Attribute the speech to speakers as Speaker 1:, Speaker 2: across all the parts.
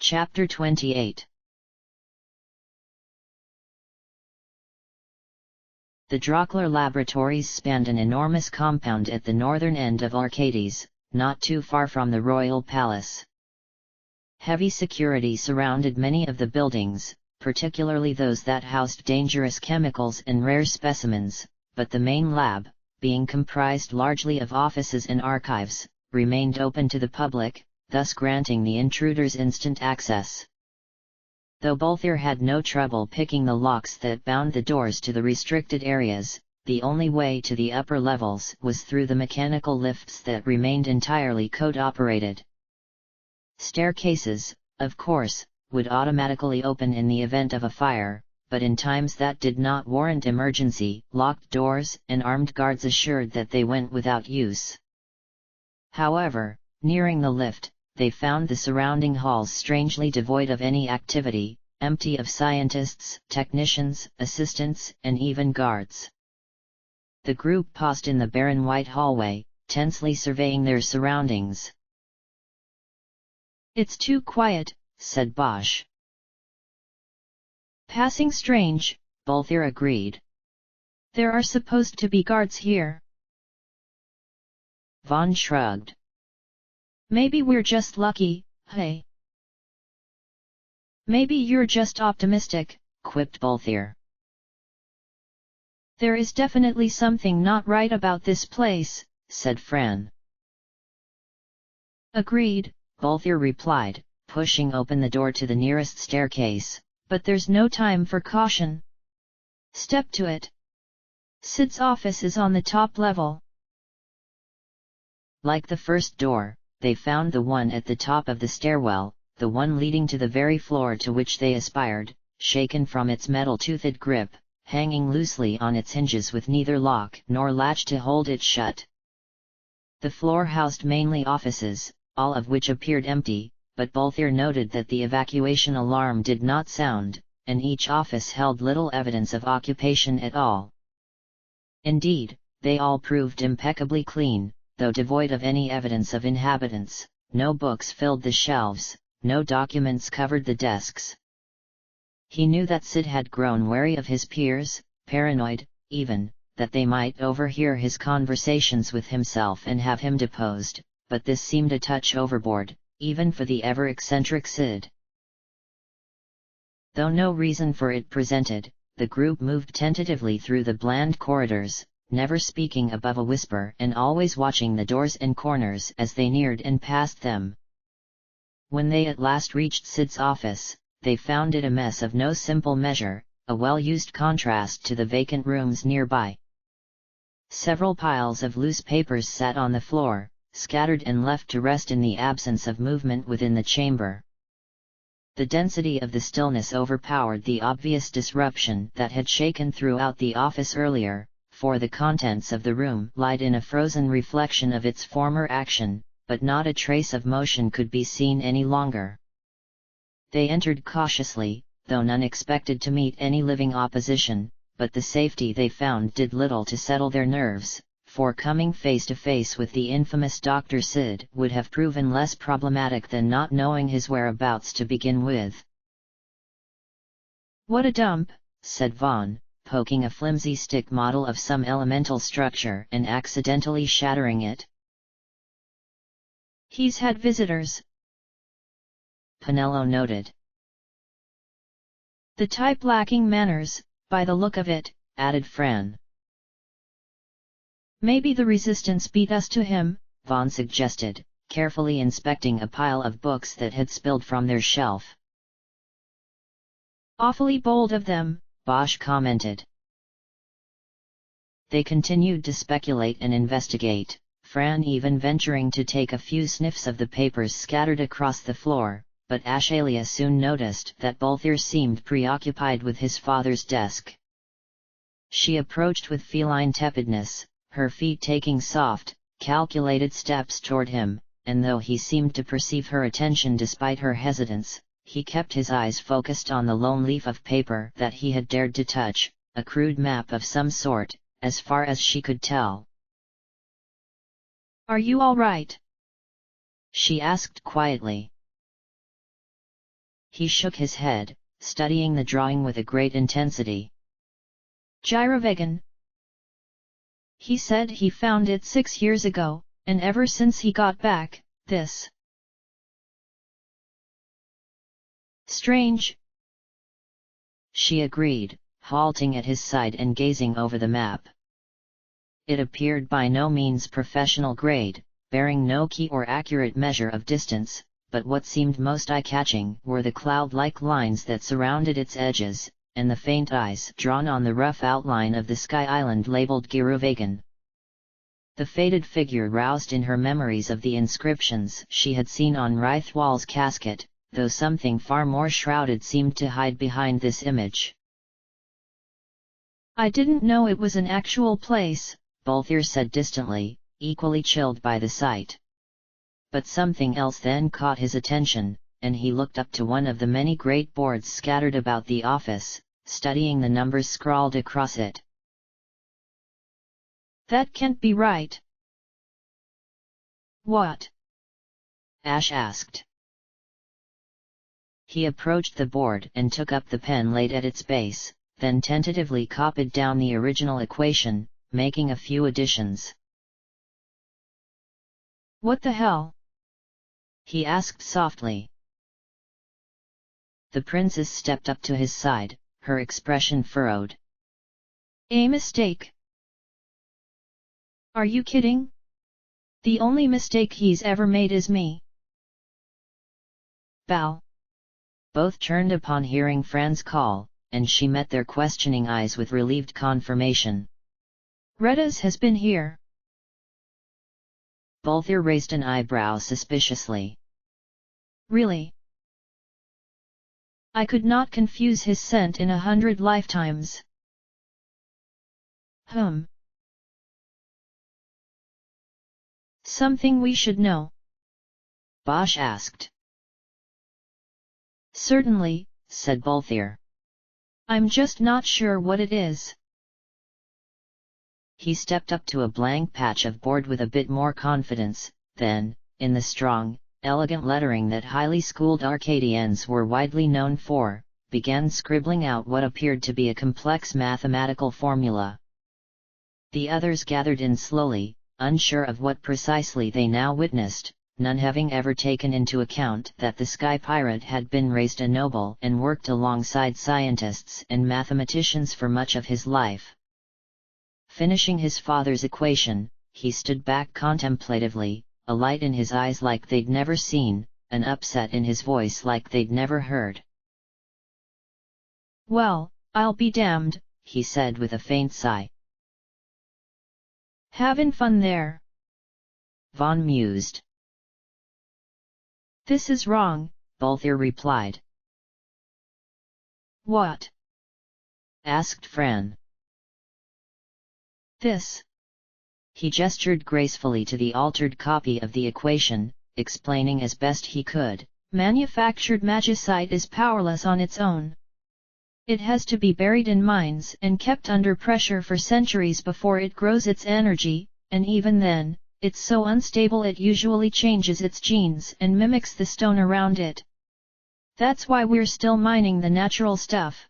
Speaker 1: Chapter 28. The Drockler Laboratories spanned an enormous compound at the northern end of Arcades, not too far from the royal palace. Heavy security surrounded many of the buildings, particularly those that housed dangerous chemicals and rare specimens, but the main lab, being comprised largely of offices and archives, remained open to the public, thus granting the intruders instant access. Though Bolthier had no trouble picking the locks that bound the doors to the restricted areas, the only way to the upper levels was through the mechanical lifts that remained entirely code-operated. Staircases, of course, would automatically open in the event of a fire, but in times that did not warrant emergency, locked doors and armed guards assured that they went without use. However, nearing the lift, they found the surrounding halls strangely devoid of any activity, empty of scientists, technicians, assistants, and even guards. The group paused in the barren white hallway, tensely surveying their surroundings.
Speaker 2: "It's too quiet," said Bosch.
Speaker 1: "Passing strange," Bolthier agreed.
Speaker 2: "There are supposed to be guards here."
Speaker 1: Vaughn shrugged.
Speaker 2: "Maybe we're just lucky, hey?"
Speaker 1: "Maybe you're just optimistic," quipped Bolthier.
Speaker 2: "There is definitely something not right about this place,"
Speaker 1: said Fran.
Speaker 2: "Agreed,"
Speaker 1: Bolthier replied, pushing open the door to the nearest staircase,
Speaker 2: "but there's no time for caution. Step to it. Sid's office is on the top level."
Speaker 1: Like the first door, they found the one at the top of the stairwell, the one leading to the very floor to which they aspired, shaken from its metal-toothed grip, hanging loosely on its hinges with neither lock nor latch to hold it shut. The floor housed mainly offices, all of which appeared empty, but Bolthier noted that the evacuation alarm did not sound, and each office held little evidence of occupation at all. Indeed, they all proved impeccably clean, though devoid of any evidence of inhabitants. No books filled the shelves, no documents covered the desks. He knew that Sid had grown wary of his peers, paranoid, even, that they might overhear his conversations with himself and have him deposed, but this seemed a touch overboard, even for the ever-eccentric Sid. Though no reason for it presented, the group moved tentatively through the bland corridors, never speaking above a whisper and always watching the doors and corners as they neared and passed them. When they at last reached Sid's office, they found it a mess of no simple measure, a well-used contrast to the vacant rooms nearby. Several piles of loose papers sat on the floor, scattered and left to rest in the absence of movement within the chamber. The density of the stillness overpowered the obvious disruption that had shaken throughout the office earlier, for the contents of the room lied in a frozen reflection of its former action, but not a trace of motion could be seen any longer. They entered cautiously, though none expected to meet any living opposition, but the safety they found did little to settle their nerves, for coming face to face with the infamous Dr. Sid would have proven less problematic than not knowing his whereabouts to begin with.
Speaker 2: "What a dump,"
Speaker 1: said Vaughn, poking a flimsy stick model of some elemental structure and accidentally shattering it.
Speaker 2: "He's had visitors,"
Speaker 1: Pinello noted.
Speaker 2: "The type lacking manners, by the look of it,"
Speaker 1: added Fran.
Speaker 2: "Maybe the resistance beat us to him,"
Speaker 1: Vaughn suggested, carefully inspecting a pile of books that had spilled from their shelf.
Speaker 2: "Awfully bold of them,"
Speaker 1: Bosch commented. They continued to speculate and investigate, Fran even venturing to take a few sniffs of the papers scattered across the floor, but Ashalia soon noticed that Bolthier seemed preoccupied with his father's desk. She approached with feline tepidness, her feet taking soft, calculated steps toward him, and though he seemed to perceive her attention despite her hesitance, he kept his eyes focused on the lone leaf of paper that he had dared to touch, a crude map of some sort, as far as she could tell.
Speaker 2: "Are you all right?"
Speaker 1: she asked quietly. He shook his head, studying the drawing with a great intensity.
Speaker 2: Gyrovagon. He said he found it 6 years ago, and ever since he got back, this. Strange.
Speaker 1: She agreed, halting at his side and gazing over the map. It appeared by no means professional grade, bearing no key or accurate measure of distance, but what seemed most eye-catching were the cloud-like lines that surrounded its edges, and the faint eyes drawn on the rough outline of the sky island labeled Gyrovagon. The faded figure roused in her memories of the inscriptions she had seen on Rythwal's casket, though something far more shrouded seemed to hide behind this image.
Speaker 2: I didn't know it was an actual place,
Speaker 1: Balthier said distantly, equally chilled by the sight. But something else then caught his attention, and he looked up to one of the many great boards scattered about the office, studying the numbers scrawled across it.
Speaker 2: That can't be right. What?
Speaker 1: Ash asked. He approached the board and took up the pen laid at its base, then tentatively copied down the original equation, making a few additions.
Speaker 2: What the hell?
Speaker 1: He asked softly. The princess stepped up to his side, her expression furrowed.
Speaker 2: A mistake? Are you kidding? The only mistake he's ever made is me.
Speaker 1: Bow. Both turned upon hearing Fran's call, and she met their questioning eyes with relieved confirmation.
Speaker 2: Redas has been here.
Speaker 1: Balthier raised an eyebrow suspiciously.
Speaker 2: Really? I could not confuse his scent in 100 lifetimes. Something we should know?
Speaker 1: Bosch asked.
Speaker 2: Certainly,
Speaker 1: said Balthier.
Speaker 2: I'm just not sure what it is.
Speaker 1: He stepped up to a blank patch of board with a bit more confidence, then, in the strong, elegant lettering that highly schooled Arcadians were widely known for, began scribbling out what appeared to be a complex mathematical formula. The others gathered in slowly, unsure of what precisely they now witnessed, none having ever taken into account that the Sky Pirate had been raised a noble and worked alongside scientists and mathematicians for much of his life. Finishing his father's equation, he stood back contemplatively, a light in his eyes like they'd never seen, an upset in his voice like they'd never heard.
Speaker 2: Well, I'll be damned,
Speaker 1: he said with a faint sigh.
Speaker 2: Having fun there?
Speaker 1: Vaughn mused.
Speaker 2: This is wrong,
Speaker 1: Balthier replied.
Speaker 2: What?
Speaker 1: Asked Fran.
Speaker 2: This.
Speaker 1: He gestured gracefully to the altered copy of the equation, explaining as best he could.
Speaker 2: Manufactured magicite is powerless on its own. It has to be buried in mines and kept under pressure for centuries before it grows its energy, and even then, it's so unstable it usually changes its genes and mimics the stone around it. That's why we're still mining the natural stuff.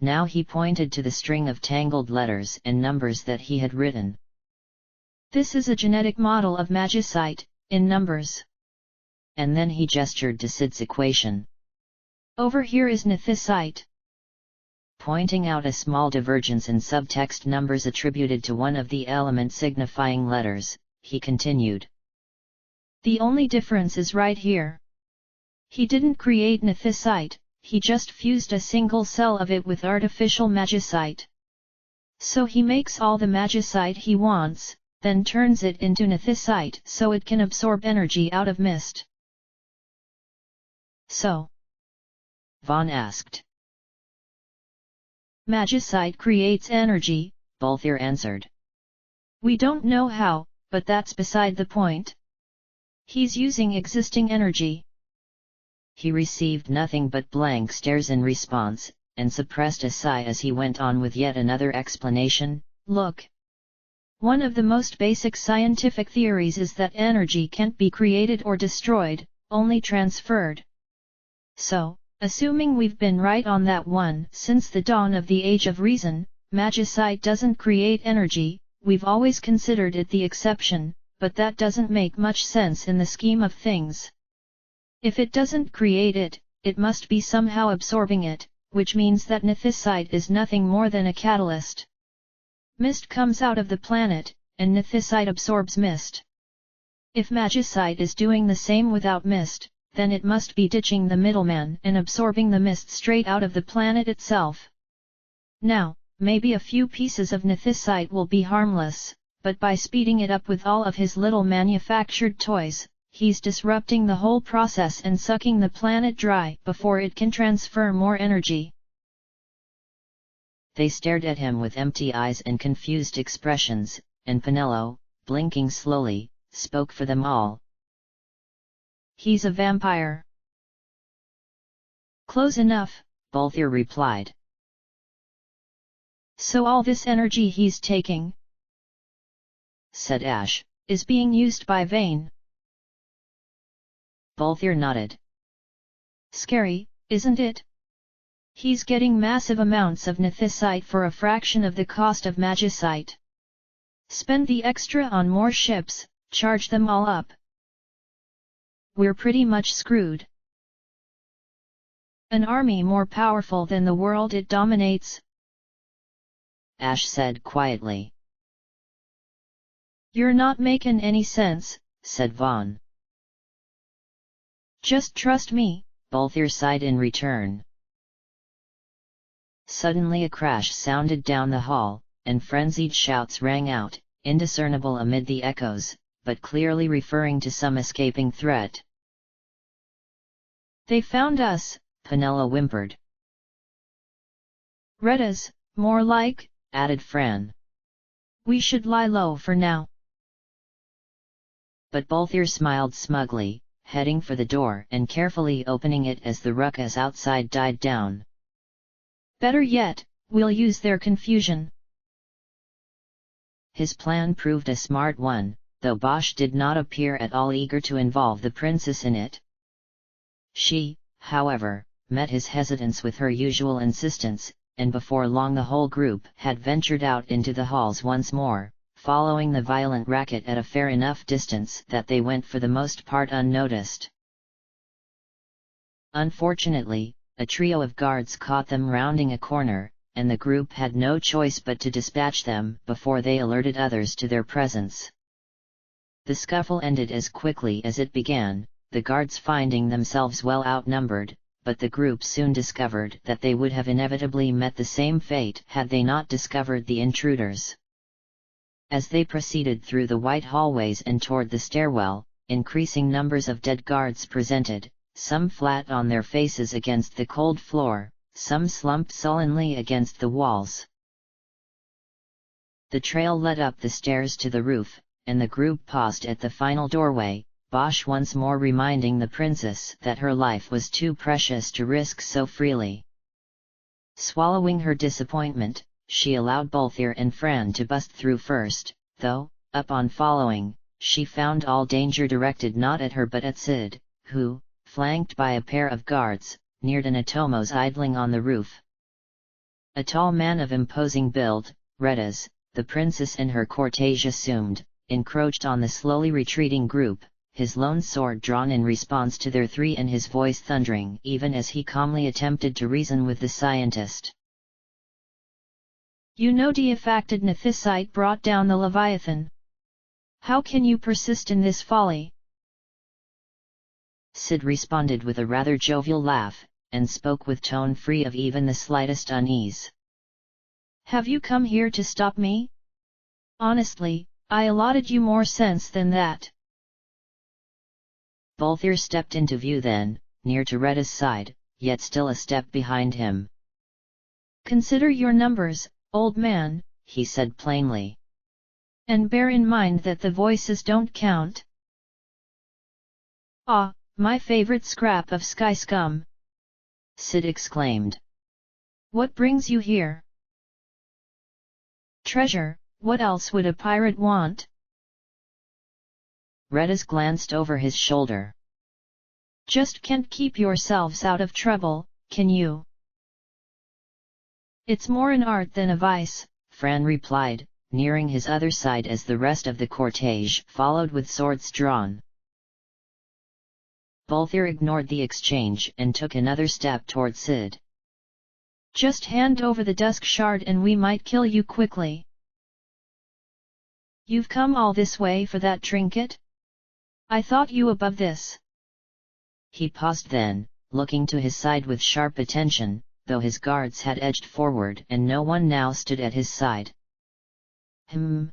Speaker 1: Now he pointed to the string of tangled letters and numbers that he had written.
Speaker 2: This is a genetic model of magicite, in numbers.
Speaker 1: And then he gestured to Sid's equation.
Speaker 2: Over here is nethysite.
Speaker 1: Pointing out a small divergence in subtext numbers attributed to one of the element signifying letters, he continued.
Speaker 2: The only difference is right here. He didn't create nethysite, he just fused a single cell of it with artificial magicite. So he makes all the magicite he wants, then turns it into nethysite so it can absorb energy out of mist. So?
Speaker 1: Vaughn asked.
Speaker 2: Magicite creates energy,
Speaker 1: Balthier answered.
Speaker 2: We don't know how, but that's beside the point. He's using existing energy.
Speaker 1: He received nothing but blank stares in response, and suppressed a sigh as he went on with yet another explanation.
Speaker 2: Look. One of the most basic scientific theories is that energy can't be created or destroyed, only transferred. So, assuming we've been right on that one, since the dawn of the Age of Reason, magicite doesn't create energy, we've always considered it the exception, but that doesn't make much sense in the scheme of things. If it doesn't create it, it must be somehow absorbing it, which means that nethicite is nothing more than a catalyst. Mist comes out of the planet, and nethicite absorbs mist. If magicite is doing the same without mist, then it must be ditching the middleman and absorbing the mist straight out of the planet itself. Now, maybe a few pieces of nethicite will be harmless, but by speeding it up with all of his little manufactured toys, he's disrupting the whole process and sucking the planet dry before it can transfer more energy.
Speaker 1: They stared at him with empty eyes and confused expressions, and Penelo, blinking slowly, spoke for them all.
Speaker 2: He's a vampire. Close enough,
Speaker 1: Balthier replied.
Speaker 2: So all this energy he's taking,
Speaker 1: said Ash,
Speaker 2: is being used by Vayne.
Speaker 1: Balthier nodded.
Speaker 2: Scary, isn't it? He's getting massive amounts of nethicite for a fraction of the cost of magicite. Spend the extra on more ships, charge them all up. We're pretty much screwed. An army more powerful than the world it dominates?
Speaker 1: Ash said quietly.
Speaker 2: You're not making any sense,
Speaker 1: said Vaughn.
Speaker 2: Just trust me,
Speaker 1: Balthier sighed in return. Suddenly a crash sounded down the hall, and frenzied shouts rang out, indiscernible amid the echoes, but clearly referring to some escaping threat.
Speaker 2: They found us,
Speaker 1: Penelo whimpered.
Speaker 2: Redas, more like,
Speaker 1: added Fran.
Speaker 2: We should lie low for now.
Speaker 1: But Balthier smiled smugly, heading for the door and carefully opening it as the ruckus outside died down.
Speaker 2: Better yet, we'll use their confusion.
Speaker 1: His plan proved a smart one, though Bosch did not appear at all eager to involve the princess in it. She, however, met his hesitance with her usual insistence, and before long the whole group had ventured out into the halls once more, following the violent racket at a fair enough distance that they went for the most part unnoticed. Unfortunately, a trio of guards caught them rounding a corner, and the group had no choice but to dispatch them before they alerted others to their presence. The scuffle ended as quickly as it began, the guards finding themselves well outnumbered, but the group soon discovered that they would have inevitably met the same fate had they not discovered the intruders. As they proceeded through the white hallways and toward the stairwell, increasing numbers of dead guards presented, some flat on their faces against the cold floor, some slumped sullenly against the walls. The trail led up the stairs to the roof, and the group paused at the final doorway, Bosch once more reminding the princess that her life was too precious to risk so freely. Swallowing her disappointment, she allowed Balthier and Fran to bust through first, though, upon following, she found all danger directed not at her but at Sid, who, flanked by a pair of guards, neared an Atomos idling on the roof. A tall man of imposing build, Redas, the princess and her cortege assumed, encroached on the slowly retreating group, his lone sword drawn in response to their three and his voice thundering even as he calmly attempted to reason with the scientist.
Speaker 2: You know Deifacted nethicite brought down the Leviathan. How can you persist in this folly?
Speaker 1: Sid responded with a rather jovial laugh, and spoke with tone free of even the slightest unease.
Speaker 2: Have you come here to stop me? Honestly, I allotted you more sense than that.
Speaker 1: Balthier stepped into view then, near to Reda's side, yet still a step behind him.
Speaker 2: Consider your numbers, old man,
Speaker 1: he said plainly.
Speaker 2: And bear in mind that the voices don't count. Ah, my favorite scrap of sky scum!
Speaker 1: Sid exclaimed.
Speaker 2: What brings you here? Treasure, what else would a pirate want?
Speaker 1: Redas glanced over his shoulder.
Speaker 2: Just can't keep yourselves out of trouble, can you? It's more an art than a vice,
Speaker 1: Fran replied, nearing his other side as the rest of the cortege followed with swords drawn. Balthier ignored the exchange and took another step toward Sid.
Speaker 2: Just hand over the dusk shard and we might kill you quickly. You've come all this way for that trinket? I thought you above this.
Speaker 1: He paused then, looking to his side with sharp attention, though his guards had edged forward and no one now stood at his side. And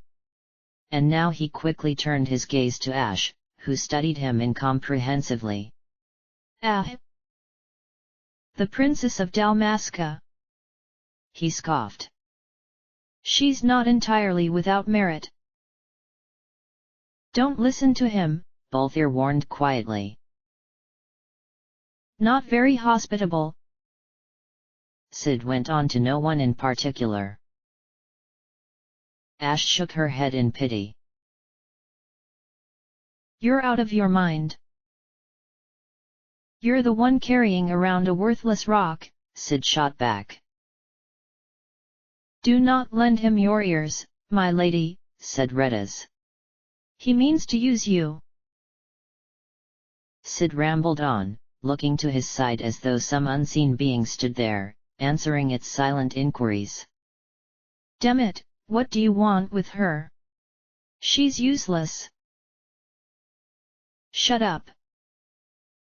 Speaker 1: now he quickly turned his gaze to Ash, who studied him incomprehensively.
Speaker 2: Ah! The Princess of Dalmasca!
Speaker 1: He scoffed.
Speaker 2: She's not entirely without merit. Don't listen to him,
Speaker 1: Balthier warned quietly.
Speaker 2: Not very hospitable.
Speaker 1: Sid went on to no one in particular. Ash shook her head in pity.
Speaker 2: You're out of your mind. You're the one carrying around a worthless rock,
Speaker 1: Sid shot back.
Speaker 2: Do not lend him your ears, my lady,
Speaker 1: said Reddas.
Speaker 2: He means to use you.
Speaker 1: Sid rambled on, looking to his side as though some unseen being stood there, answering its silent inquiries.
Speaker 2: Damn it, what do you want with her? She's useless. Shut up.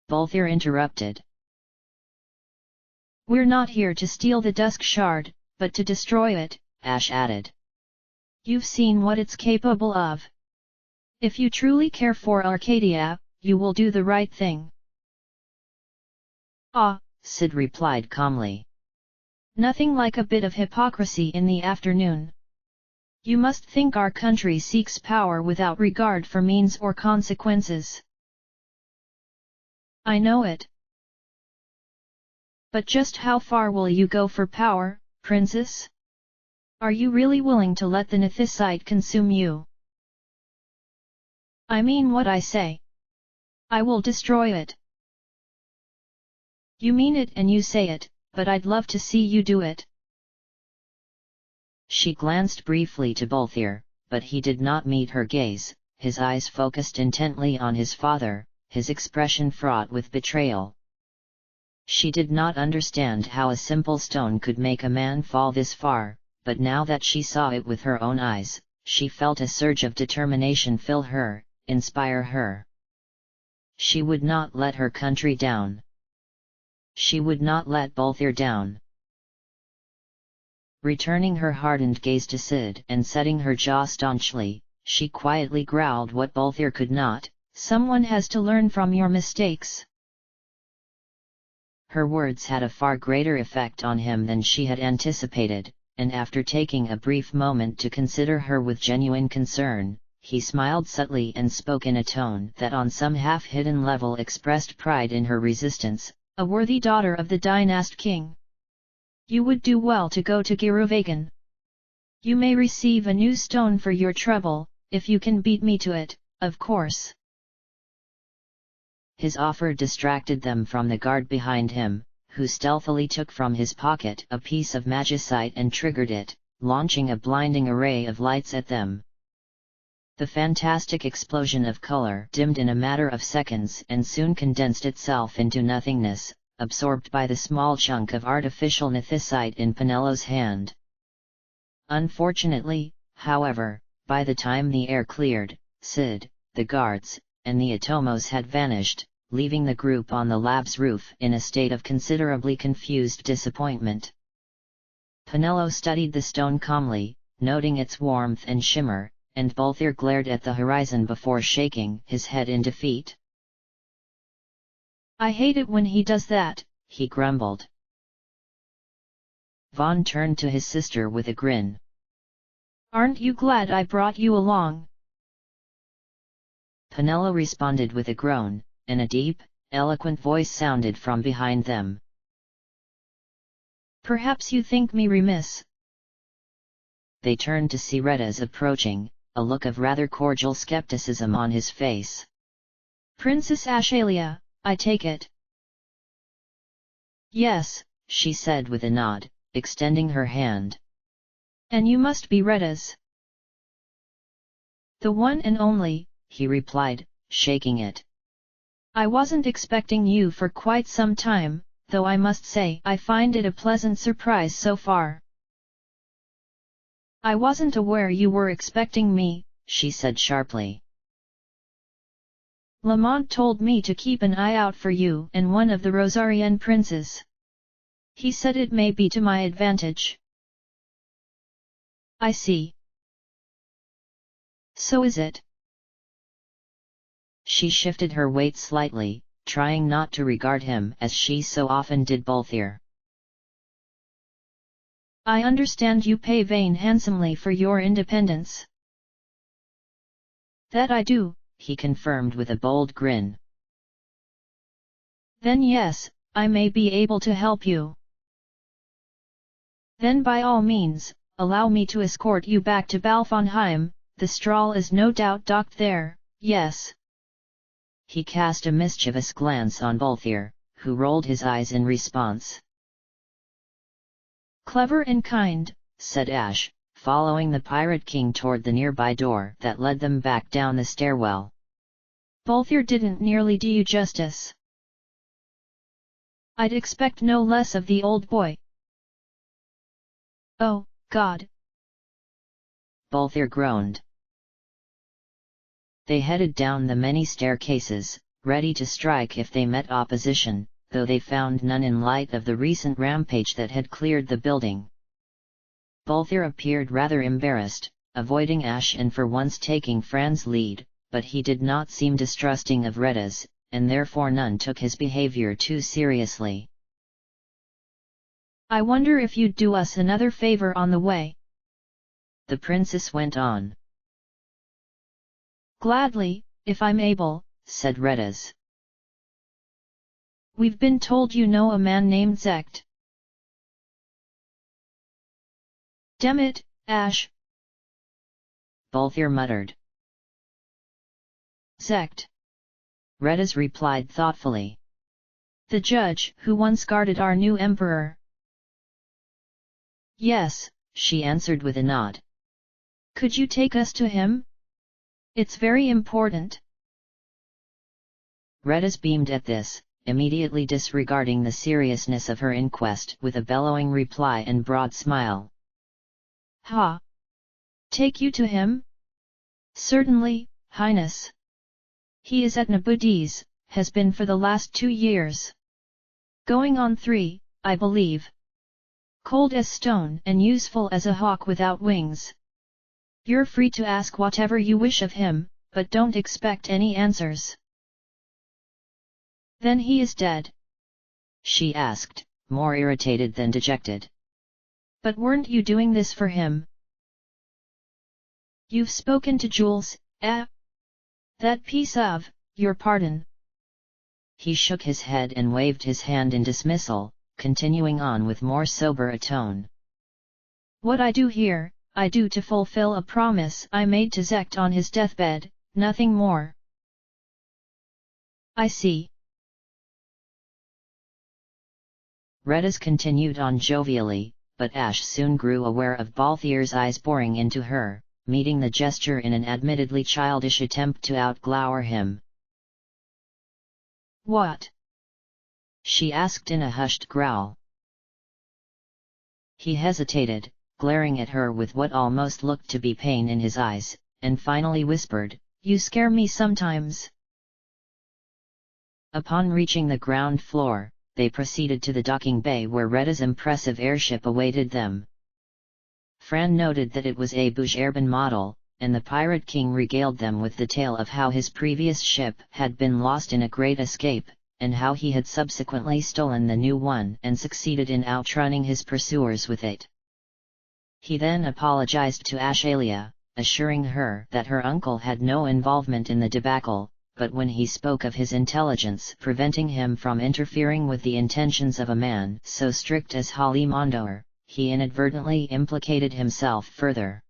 Speaker 1: Balthier interrupted.
Speaker 2: We're not here to steal the Dusk Shard, but to destroy it,
Speaker 1: Ash added.
Speaker 2: You've seen what it's capable of. If you truly care for Arcadia, you will do the right thing. Ah,
Speaker 1: Sid replied calmly.
Speaker 2: Nothing like a bit of hypocrisy in the afternoon. You must think our country seeks power without regard for means or consequences. I know it. But just how far will you go for power, princess? Are you really willing to let the Nethysite consume you? I mean what I say. I will destroy it. You mean it and you say it, but I'd love to see you do it.
Speaker 1: She glanced briefly to Balthier, but he did not meet her gaze, his eyes focused intently on his father, his expression fraught with betrayal. She did not understand how a simple stone could make a man fall this far, but now that she saw it with her own eyes, she felt a surge of determination fill her, inspire her. She would not let her country down. She would not let Balthier down. Returning her hardened gaze to Sid and setting her jaw staunchly, she quietly growled what Balthier could not, someone has to learn from your mistakes. Her words had a far greater effect on him than she had anticipated, and after taking a brief moment to consider her with genuine concern, he smiled subtly and spoke in a tone that on some half-hidden level expressed pride in her resistance, a worthy daughter of the dynast king. You would do well to go to Giruvagan. You may receive a new stone for your trouble, if you can beat me to it, of course. His offer distracted them from the guard behind him, who stealthily took from his pocket a piece of magicite and triggered it, launching a blinding array of lights at them. The fantastic explosion of color dimmed in a matter of seconds and soon condensed itself into nothingness, absorbed by the small chunk of artificial nethysite in Penello's hand. Unfortunately, however, by the time the air cleared, Sid, the guards, and the Atomos had vanished, leaving the group on the lab's roof in a state of considerably confused disappointment. Penello studied the stone calmly, noting its warmth and shimmer, and Balthier glared at the horizon before shaking his head in defeat. I hate it when he does that, he grumbled. Vaughn turned to his sister with a grin. Aren't you glad I brought you along? Penello responded with a groan, and a deep, eloquent voice sounded from behind them. Perhaps you think me remiss. They turned to see Reddas approaching, a look of rather cordial skepticism on his face. Princess Ashalia,
Speaker 2: I take it. Yes, she said with a nod, extending her hand. And you must be Retta's. The one and only, he replied, shaking it. I wasn't expecting you for quite some time, though I must say I find it a pleasant surprise so far. I wasn't aware you were expecting me, she said sharply. Lamont told me to keep an eye out for you and one of the Rosarian princes. He said it may be to my advantage. I see. So is it? She shifted her weight slightly, trying not to regard him as she so often did Balthier. I understand you pay Vane handsomely for your independence. That I do, he confirmed with a bold grin. Then yes, I may be able to help you. Then by all means, allow me to escort you back to Balfonheim, the strahl is no doubt docked there, yes. He cast a mischievous glance on Balthier, who rolled his eyes in response. Clever and kind, said Ash, following the Pirate King toward the nearby door that led them back down the stairwell. Balthier didn't nearly do you justice. I'd expect no less of the old boy. Oh, God! Balthier groaned. They headed down the many staircases, ready to strike if they met opposition, though they found none in light of the recent rampage that had cleared the building. Balthier appeared rather embarrassed, avoiding Ash and for once taking Fran's lead, but he did not seem distrusting of Retta's, and therefore none took his behavior too seriously. I wonder if you'd do us another favor on the way? The princess went on. Gladly, if I'm able, said Retta's. We've been told you know a man named Zecht. Damn it, Ash! Balthier muttered. Zecht. Retta's replied thoughtfully. The judge who once guarded our new emperor. Yes, she answered with a nod. Could you take us to him? It's very important. Retta's beamed at this, immediately disregarding the seriousness of her inquest with a bellowing reply and broad smile. Ha! Take you to him? Certainly, Highness. He is at Nabudis, has been for the last 2 years. Going on 3, I believe. Cold as stone and useful as a hawk without wings. You're free to ask whatever you wish of him, but don't expect any answers. Then he is dead? She asked, more irritated than dejected. But weren't you doing this for him? You've spoken to Jules, eh? That piece of, your pardon. He shook his head and waved his hand in dismissal, continuing on with more sober a tone. What I do here, I do to fulfill a promise I made to Zecht on his deathbed, nothing more. I see. Retta's continued on jovially, but Ash soon grew aware of Balthier's eyes boring into her, meeting the gesture in an admittedly childish attempt to outglower him. What? She asked in a hushed growl. He hesitated, glaring at her with what almost looked to be pain in his eyes, and finally whispered, You scare me sometimes. Upon reaching the ground floor, they proceeded to the docking bay where Retta's impressive airship awaited them. Fran noted that it was a Boucherban model, and the Pirate King regaled them with the tale of how his previous ship had been lost in a great escape, and how he had subsequently stolen the new one and succeeded in outrunning his pursuers with it. He then apologized to Ashalia, assuring her that her uncle had no involvement in the debacle, but when he spoke of his intelligence preventing him from interfering with the intentions of a man so strict as Holly Mondour, he inadvertently implicated himself further.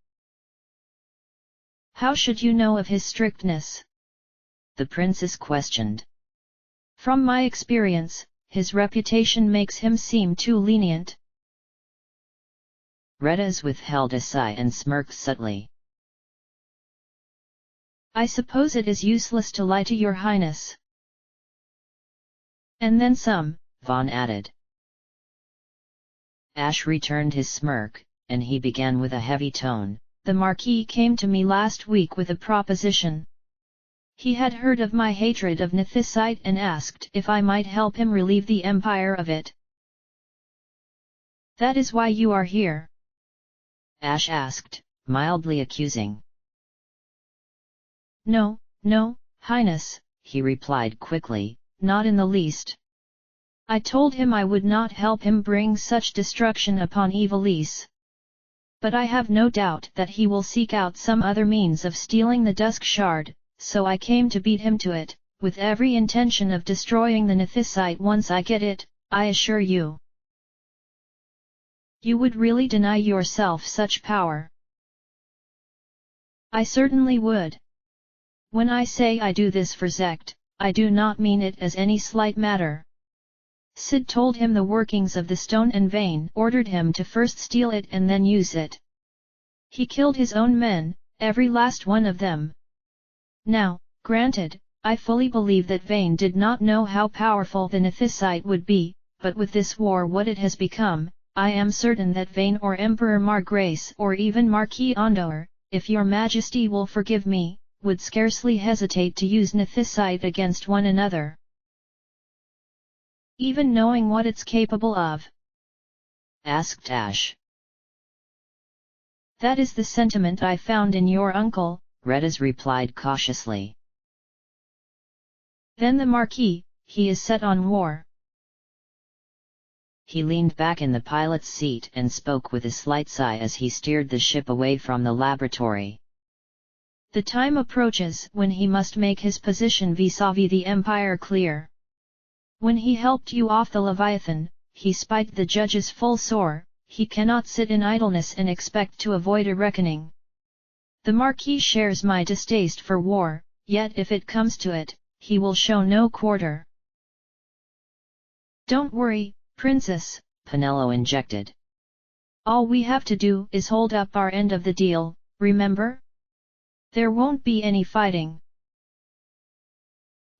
Speaker 2: How should you know of his strictness? The princess questioned. From my experience, his reputation makes him seem too lenient.
Speaker 1: Redas withheld a sigh and smirked subtly.
Speaker 2: I suppose it is useless to lie to your highness. And then some,
Speaker 1: Vaughn added. Ash returned his smirk, and he began with a heavy tone.
Speaker 2: The Marquis came to me last week with a proposition. He had heard of my hatred of Nethysite and asked if I might help him relieve the Empire of it. That is why you are here?
Speaker 1: Ash asked, mildly accusing.
Speaker 2: No, no, Highness,
Speaker 1: he replied quickly,
Speaker 2: not in the least. I told him I would not help him bring such destruction upon Ivalice. But I have no doubt that he will seek out some other means of stealing the Dusk Shard, so I came to beat him to it, with every intention of destroying the Nethysite once I get it, I assure you. You would really deny yourself such power? I certainly would. When I say I do this for Zect, I do not mean it as any slight matter. Sid told him the workings of the stone and Vayne ordered him to first steal it and then use it. He killed his own men, every last one of them. Now, granted, I fully believe that Vayne did not know how powerful the Nethysite would be, but with this war what it has become, I am certain that Vayne or Emperor Margrace or even Marquis Ondor, if your majesty will forgive me, would scarcely hesitate to use Nethysite against one another. Even knowing what it's capable of?
Speaker 1: Asked Ash.
Speaker 2: That is the sentiment I found in your uncle,
Speaker 1: Redas replied cautiously.
Speaker 2: Then the Marquis, he is set on war.
Speaker 1: He leaned back in the pilot's seat and spoke with a slight sigh as he steered the ship away from the laboratory.
Speaker 2: The time approaches when he must make his position vis-à-vis the Empire clear. When he helped you off the Leviathan, he spiked the judge's full sore. He cannot sit in idleness and expect to avoid a reckoning. The Marquis shares my distaste for war, yet if it comes to it, he will show no quarter. Don't worry, Princess,
Speaker 1: Penelo injected.
Speaker 2: All we have to do is hold up our end of the deal, remember? There won't be any fighting.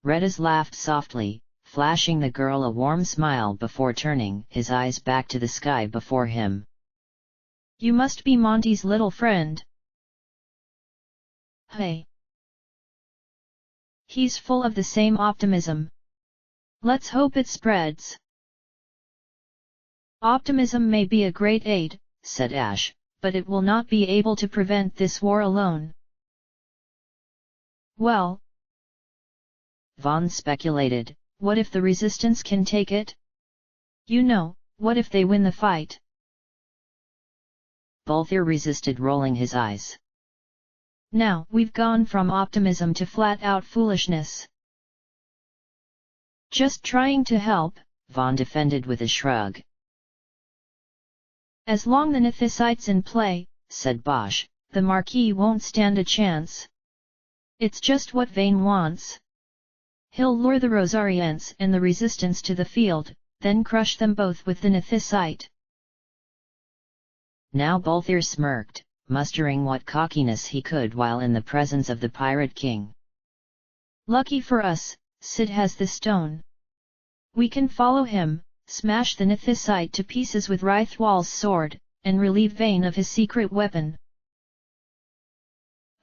Speaker 1: Redas laughed softly, flashing the girl a warm smile before turning his eyes back to the sky before him.
Speaker 2: You must be Monty's little friend. Hey. He's full of the same optimism. Let's hope it spreads. Optimism may be a great aid, said Ash, but it will not be able to prevent this war alone. Well,
Speaker 1: Vaughn speculated,
Speaker 2: what if the resistance can take it? You know, what if they win the fight?
Speaker 1: Balthier resisted, rolling his eyes.
Speaker 2: Now we've gone from optimism to flat-out foolishness. Just trying to help,
Speaker 1: Vaughn defended with a shrug.
Speaker 2: As long the Nethysite's in play,
Speaker 1: said Bosch,
Speaker 2: the Marquis won't stand a chance. It's just what Vayne wants. He'll lure the Rosarians and the resistance to the field, then crush them both with the Nethysite.
Speaker 1: Now Balthier smirked, mustering what cockiness he could while in the presence of the Pirate King.
Speaker 2: Lucky for us, Sid has the stone. We can follow him, smash the Nethysite to pieces with Rythwal's sword, and relieve Vayne of his secret weapon.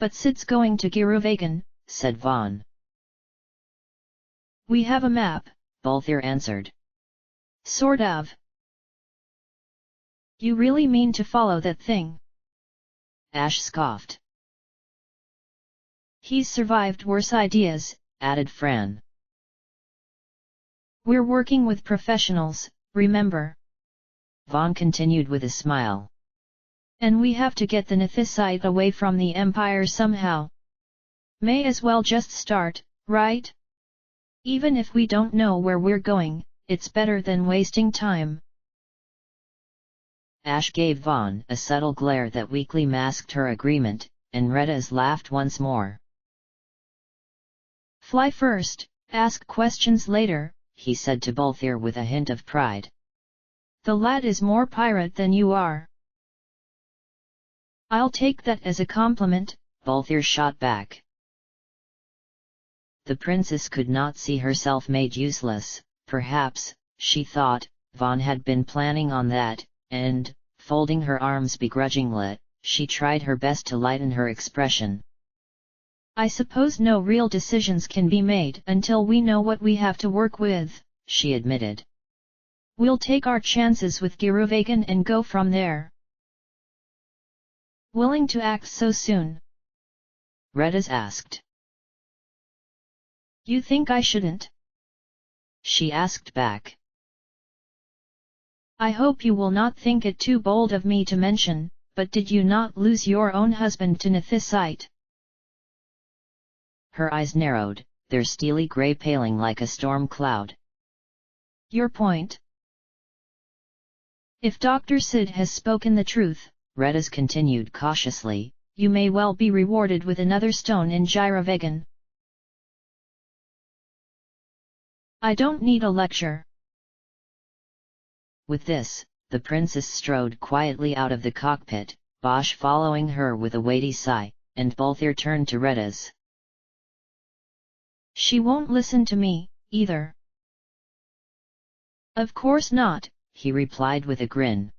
Speaker 2: But Sid's going to Giruvagan,
Speaker 1: said Vaughn.
Speaker 2: We have a map,
Speaker 1: Balthier answered.
Speaker 2: Sort of. You really mean to follow that thing?
Speaker 1: Ash scoffed.
Speaker 2: He's survived worse ideas,
Speaker 1: added Fran.
Speaker 2: We're working with professionals, remember?
Speaker 1: Vaughn continued with a smile.
Speaker 2: And we have to get the Nethysite away from the Empire somehow. May as well just start, right? Even if we don't know where we're going, it's better than wasting time.
Speaker 1: Ash gave Vaughn a subtle glare that weakly masked her agreement, and Redas laughed once more.
Speaker 2: Fly first, Ask questions later,
Speaker 1: he said to Bolthir with a hint of pride.
Speaker 2: The lad is more pirate than you are. I'll take that as a compliment,
Speaker 1: Bolthir shot back. The princess could not see herself made useless. Perhaps, she thought, Vaughn had been planning on that, and, folding her arms begrudgingly, she tried her best to lighten her expression.
Speaker 2: I suppose no real decisions can be made until we know what we have to work with,
Speaker 1: she admitted.
Speaker 2: We'll take our chances with Giruvagan and go from there. Willing to act so soon?
Speaker 1: Redis asked.
Speaker 2: You think I shouldn't?
Speaker 1: She asked back.
Speaker 2: I hope you will not think it too bold of me to mention, but did you not lose your own husband to Nethysite?
Speaker 1: Her eyes narrowed, their steely grey paling like a storm cloud.
Speaker 2: Your point? If Dr. Sid has spoken the truth,
Speaker 1: Redis continued cautiously,
Speaker 2: you may well be rewarded with another stone in Giruvagan. I don't need a lecture.
Speaker 1: With this, the princess strode quietly out of the cockpit, Bosch following her with a weighty sigh, and Bolthir turned to Redis.
Speaker 2: She won't listen to me, either. Of course not,
Speaker 1: he replied with a grin.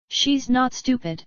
Speaker 2: She's not stupid.